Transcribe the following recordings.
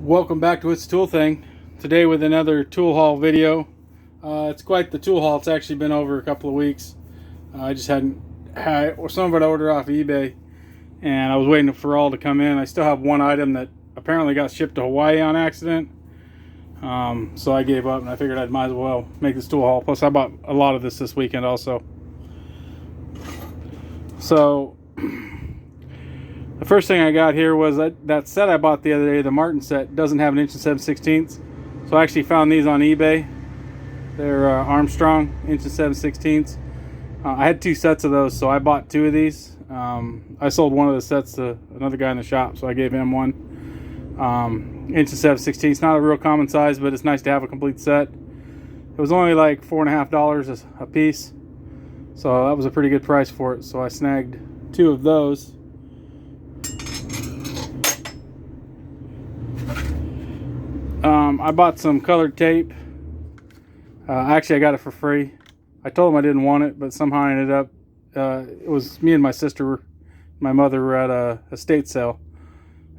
Welcome back to It's Tool Thing. Today with another tool haul video. It's quite the tool haul. It's actually been over a couple of weeks. I just hadn't had, or some of it I ordered off eBay, and I was waiting for all to come in. I still have one item that apparently got shipped to Hawaii on accident. So I gave up, and I figured I might as well make this tool haul. Plus I bought a lot of this weekend also. So the first thing I got here was that set I bought the other day, the Martin set, doesn't have an 1 7/16. So I actually found these on eBay. They're Armstrong 1 7/16. I had two sets of those, so I bought two of these. I sold one of the sets to another guy in the shop, so I gave him one. 1 7/16. It's not a real common size, but it's nice to have a complete set. It was only like $4.50 a piece, so that was a pretty good price for it. So I snagged two of those. I bought some colored tape. Actually, I got it for free. I told him I didn't want it, but somehow I ended up, it was me and my sister, my mother were at a estate sale,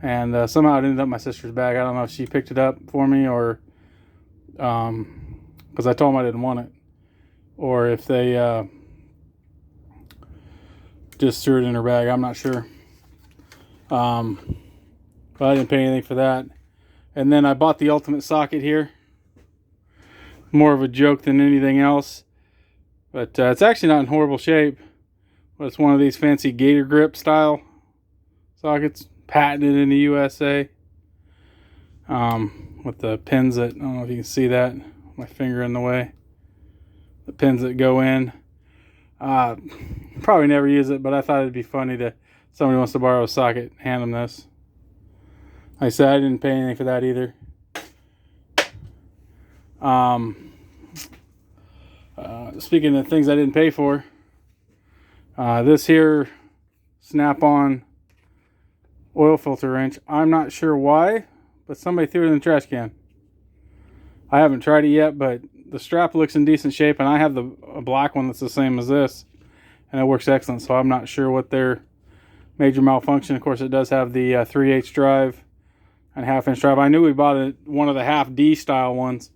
and somehow it ended up in my sister's bag. I don't know if she picked it up for me, or because I told them I didn't want it, or if they just threw it in her bag. I'm not sure. But I didn't pay anything for that. And then I bought the ultimate socket here. More of a joke than anything else. But it's actually not in horrible shape. But it's one of these fancy gator grip style sockets. Patented in the USA. With the pins that, I don't know if you can see that. My finger in the way. The pins that go in. Probably never use it, but I thought it'd be funny to, somebody wants to borrow a socket, hand them this. Like I said, I didn't pay anything for that either. Speaking of things I didn't pay for, this here Snap-on oil filter wrench. I'm not sure why, but somebody threw it in the trash can. I haven't tried it yet, but the strap looks in decent shape, and I have a black one that's the same as this, and it works excellent. So I'm not sure what their major malfunction. Of course, it does have the 3/8 drive and 1/2 inch drive. I knew we bought one of the half D style ones,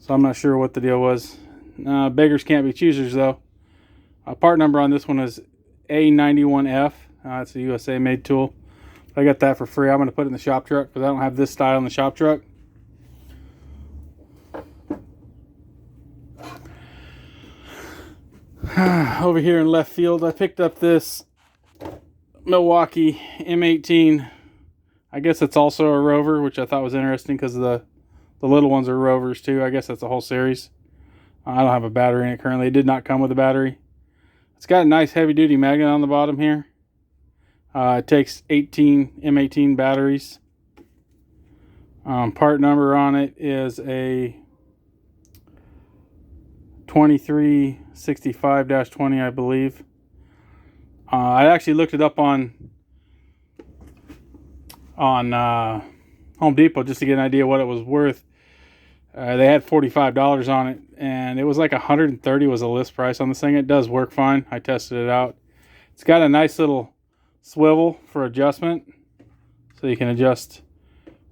so I'm not sure what the deal was. Beggars can't be choosers, though. Part number on this one is A91F. It's a USA made tool. I got that for free. I'm going to put it in the shop truck because I don't have this style in the shop truck. Over here in left field, I picked up this Milwaukee M18. I guess it's also a Rover, which I thought was interesting because the little ones are Rovers too. I guess that's a whole series. I don't have a battery in it currently. It did not come with a battery. It's got a nice heavy duty magnet on the bottom here. It takes 18 M18 batteries. Part number on it is a 2365-20, I believe. I actually looked it up on Home Depot just to get an idea what it was worth. They had $45 on it, and it was like $130 was the list price on this thing. It does work fine. I tested it out. It's got a nice little swivel for adjustment, so you can adjust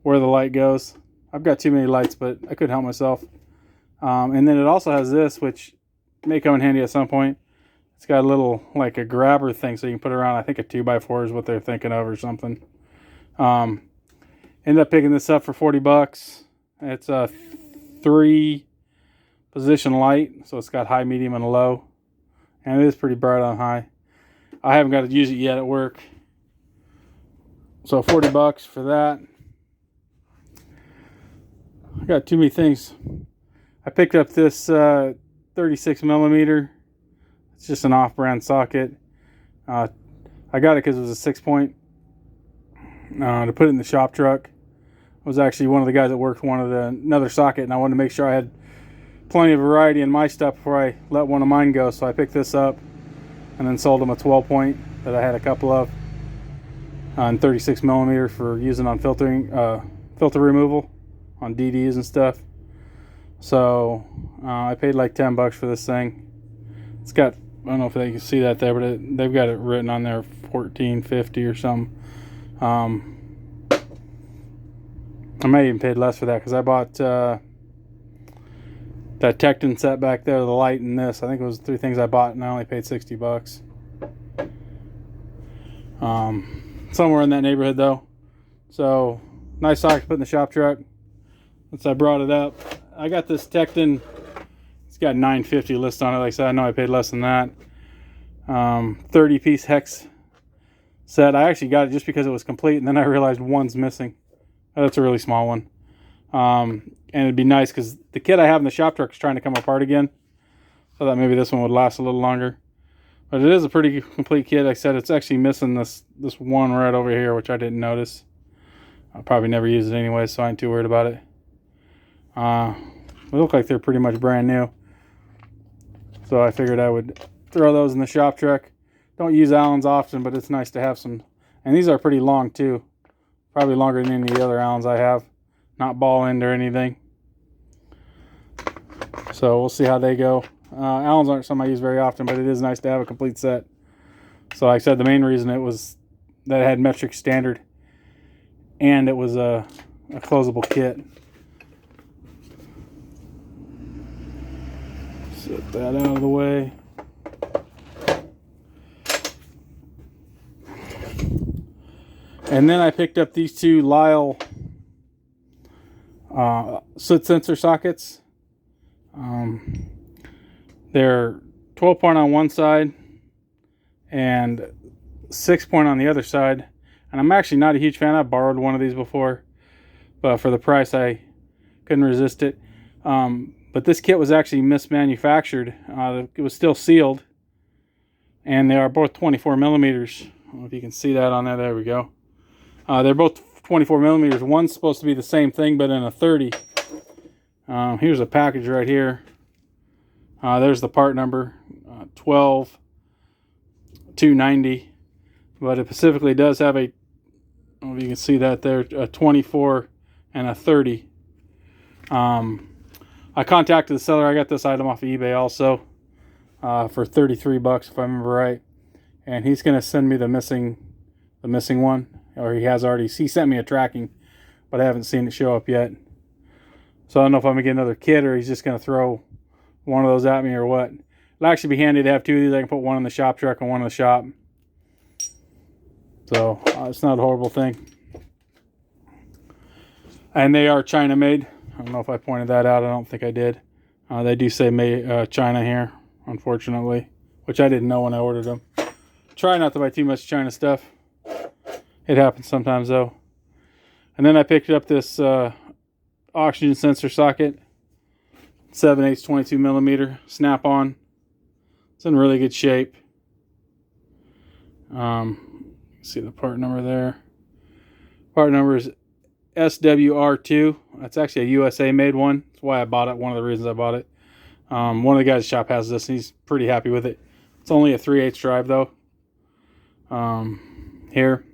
where the light goes. I've got too many lights, but I couldn't help myself. And then it also has this, which may come in handy at some point. It's got a little, like a grabber thing, so you can put it around. I think a 2x4 is what they're thinking of or something. Ended up picking this up for $40. It's a 3-position light, so it's got high, medium, and low. And it is pretty bright on high. I haven't got to use it yet at work. So $40 for that. I got too many things. I picked up this 36 millimeter. It's just an off-brand socket. I got it because it was a 6-point to put it in the shop truck. I was actually one of the guys that worked wanted another socket, and I wanted to make sure I had plenty of variety in my stuff before I let one of mine go. So I picked this up and then sold them a 12-point that I had a couple of on 36 millimeter for using on filter removal on DDs and stuff. So I paid like $10 for this thing. It's got, I don't know if they can see that there, but they've got it written on there $14.50 or something. I may even paid less for that because I bought that Tekton set back there, the light and this. I think it was 3 things I bought, and I only paid $60. Somewhere in that neighborhood though. So nice socket to put in the shop truck. Once I brought it up, I got this Tekton. It's got $9.50 list on it. Like I said, I know I paid less than that. 30-piece hex set. I actually got it just because it was complete, and then I realized one's missing. That's a really small one. And it'd be nice because the kit I have in the shop truck is trying to come apart again. So that maybe this one would last a little longer. But it is a pretty complete kit. Like I said, it's actually missing this one right over here, which I didn't notice. I'll probably never use it anyway, so I ain't too worried about it. They look like they're pretty much brand new. So I figured I would throw those in the shop truck. Don't use Allens often, but it's nice to have some. And these are pretty long too. Probably longer than any of the other Allens I have. Not ball end or anything. So we'll see how they go. Allens aren't something I use very often, but it is nice to have a complete set. So like I said, the main reason it was that it had metric standard and it was a closable kit. Set that out of the way. And then I picked up these 2 Lisle soot sensor sockets. They're 12 point on one side and 6 point on the other side. And I'm actually not a huge fan. I borrowed one of these before, but for the price I couldn't resist it. But this kit was actually mismanufactured. It was still sealed, and they are both 24 millimeters. I don't know if you can see that on there. There we go. They're both 24 millimeters. One's supposed to be the same thing, but in a 30. Here's a package right here. There's the part number, 12290. But it specifically does have a, I don't know if you can see that there, a 24 and a 30. I contacted the seller. I got this item off of eBay also for $33 if I remember right. And he's going to send me the missing one. Or he sent me a tracking, but I haven't seen it show up yet. So I don't know if I'm going to get another kit or he's just going to throw one of those at me or what. It'll actually be handy to have 2 of these. I can put one in the shop truck and one in the shop. So it's not a horrible thing. And they are China made. I don't know if I pointed that out. I don't think I did. They do say made China here, unfortunately, which I didn't know when I ordered them. Try not to buy too much China stuff. It happens sometimes though. And then I picked up this oxygen sensor socket, 7/8 22 millimeter snap-on. It's in really good shape. See the part number there. Part number is SWR2. That's actually a USA made one. That's why I bought it. One of the reasons I bought it. One of the guys at the shop has this and he's pretty happy with it. It's only a 3/8 drive though. Here.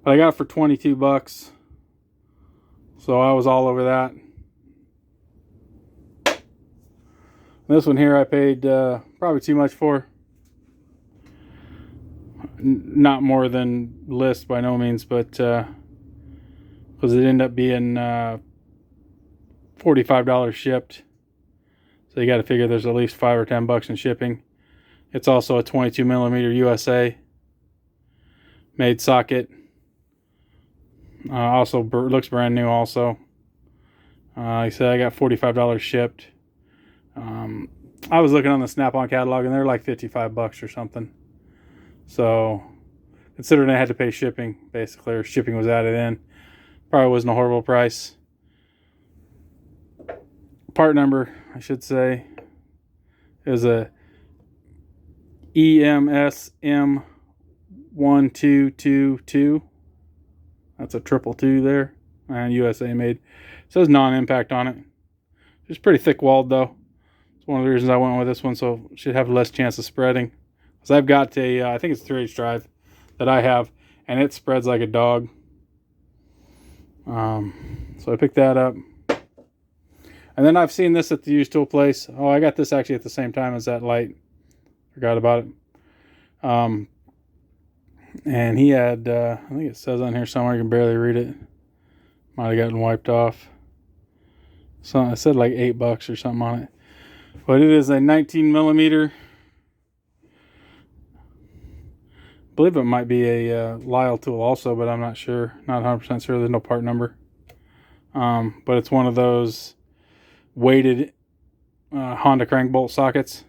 But I got it for $22. So I was all over that. This one here I paid probably too much for. Not more than list by no means, but because it ended up being $45 shipped. So you got to figure there's at least $5 or $10 in shipping. It's also a 22 millimeter USA made socket. Also looks brand new also. Like I said, I got $45 shipped. I was looking on the Snap-on catalog and they're like $55 or something. So considering I had to pay shipping, basically, or shipping was added in, probably wasn't a horrible price. Part number, I should say, is a EMSM1222. That's a 222 there, and USA made. It says non-impact on it. It's pretty thick walled though. It's one of the reasons I went with this one, so it should have less chance of spreading. Because I've got a, I think it's 3/8 drive that I have, and it spreads like a dog. So I picked that up. And then I've seen this at the used tool place. Oh, I got this actually at the same time as that light. Forgot about it. And he had, I think it says on here somewhere, I can barely read it. Might have gotten wiped off. So I said like $8 or something on it. But it is a 19 millimeter. I believe it might be a Lyle tool also, but I'm not sure. Not 100% sure. There's no part number. But it's one of those weighted Honda crank bolt sockets.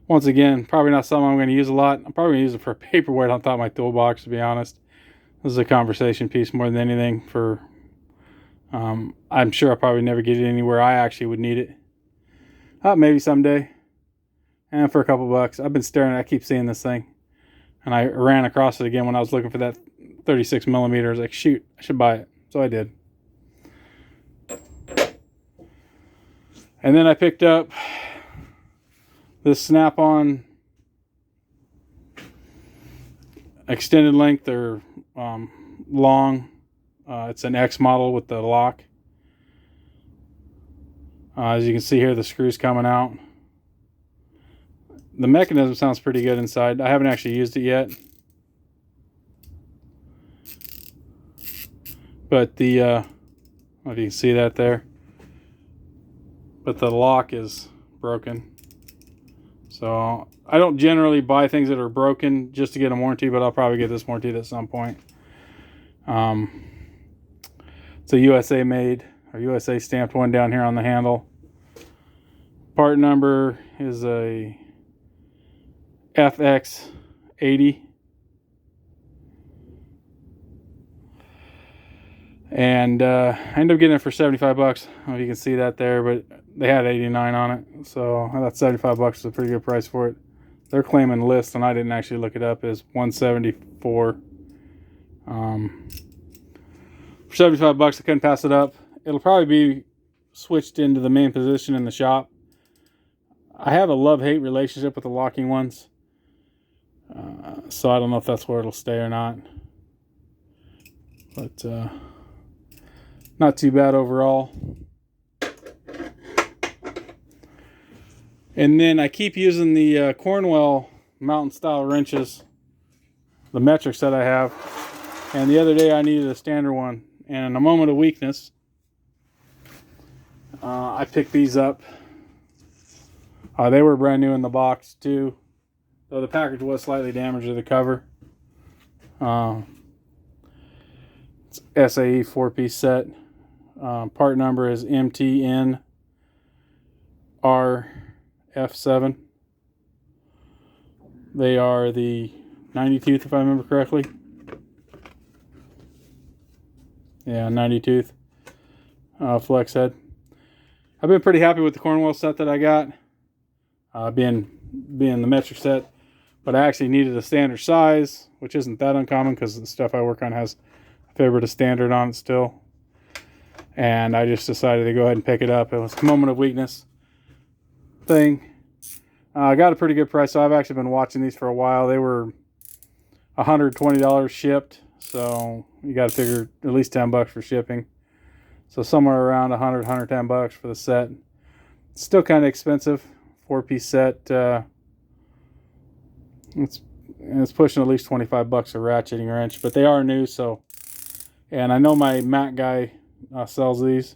Once again, probably not something I'm going to use a lot. I'm probably going to use it for a paperweight on top of my toolbox, to be honest. This is a conversation piece more than anything. For I'm sure I'll probably never get it anywhere I actually would need it. Maybe someday. And for a couple bucks. I've been staring. I keep seeing this thing. And I ran across it again when I was looking for that 36 millimeter. I was like, shoot, I should buy it. So I did. And then I picked up this Snap-on extended length or long. It's an X model with the lock. As you can see here, the screws coming out. The mechanism sounds pretty good inside. I haven't actually used it yet. But the, I don't know if you can see that there. But the lock is broken. So I don't generally buy things that are broken just to get a warranty, but I'll probably get this warranty at some point. It's a USA made or USA stamped one down here on the handle. Part number is a FX80. And I ended up getting it for 75 bucks. I don't know if you can see that there, but they had 89 on it. So I thought 75 bucks was a pretty good price for it. They're claiming list, and I didn't actually look it up, is 174. For 75 bucks, I couldn't pass it up. It'll probably be switched into the main position in the shop. I have a love-hate relationship with the locking ones. So I don't know if that's where it'll stay or not. But not too bad overall. And then I keep using the Cornwell mountain style wrenches, the metrics that I have. And the other day I needed a standard one. And in a moment of weakness, I picked these up. They were brand new in the box too, though the package was slightly damaged to the cover. It's SAE 4-piece set. Part number is MTN RF7. They are the 90 tooth, if I remember correctly. Yeah, 90 tooth flex head. I've been pretty happy with the Cornwell set that I got, being the metric set. But I actually needed a standard size, which isn't that uncommon because the stuff I work on has a fair bit of standard on it still. And I just decided to go ahead and pick it up. It was a moment of weakness thing. I got a pretty good price, so I've actually been watching these for a while. They were $120 shipped, so you got to figure at least 10 bucks for shipping. So somewhere around 100, 110 bucks for the set. It's still kind of expensive. 4-piece set. It's pushing at least 25 bucks a ratcheting wrench, but they are new. So, and I know my Mac guy sells these,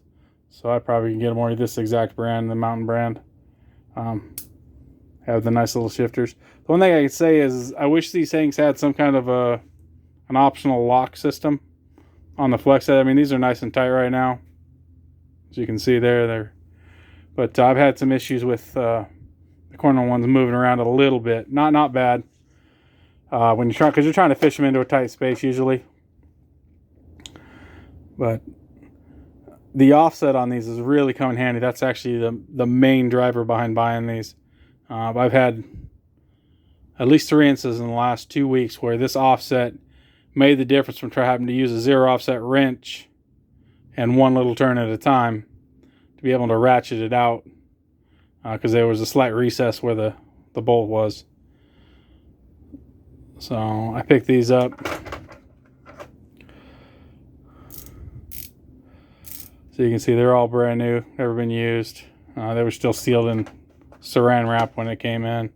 so I probably can get them more this exact brand, the Mountain brand. Have the nice little shifters. The one thing I could say is I wish these things had some kind of an optional lock system on the flex head. I mean, these are nice and tight right now, as you can see there. But I've had some issues with the corner ones moving around a little bit. Not bad. When you try, because you're trying to fish them into a tight space usually. But the offset on these is really coming handy. That's actually the main driver behind buying these. I've had at least 3 instances in the last 2 weeks where this offset made the difference from having to use a zero offset wrench and one little turn at a time to be able to ratchet it out, because there was a slight recess where the bolt was. So I picked these up. So you can see they're all brand new, never been used. They were still sealed in saran wrap when it came in.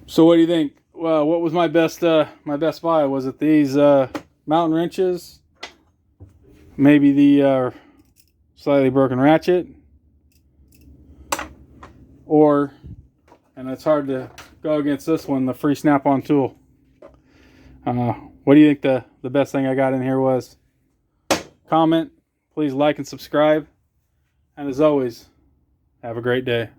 So what do you think? Well, what was my best buy? Was it these mountain wrenches? Maybe the slightly broken ratchet? Or, and it's hard to go against this one, the free snap-on tool. What do you think the best thing I got in here was? Comment, please like and subscribe, and as always, have a great day.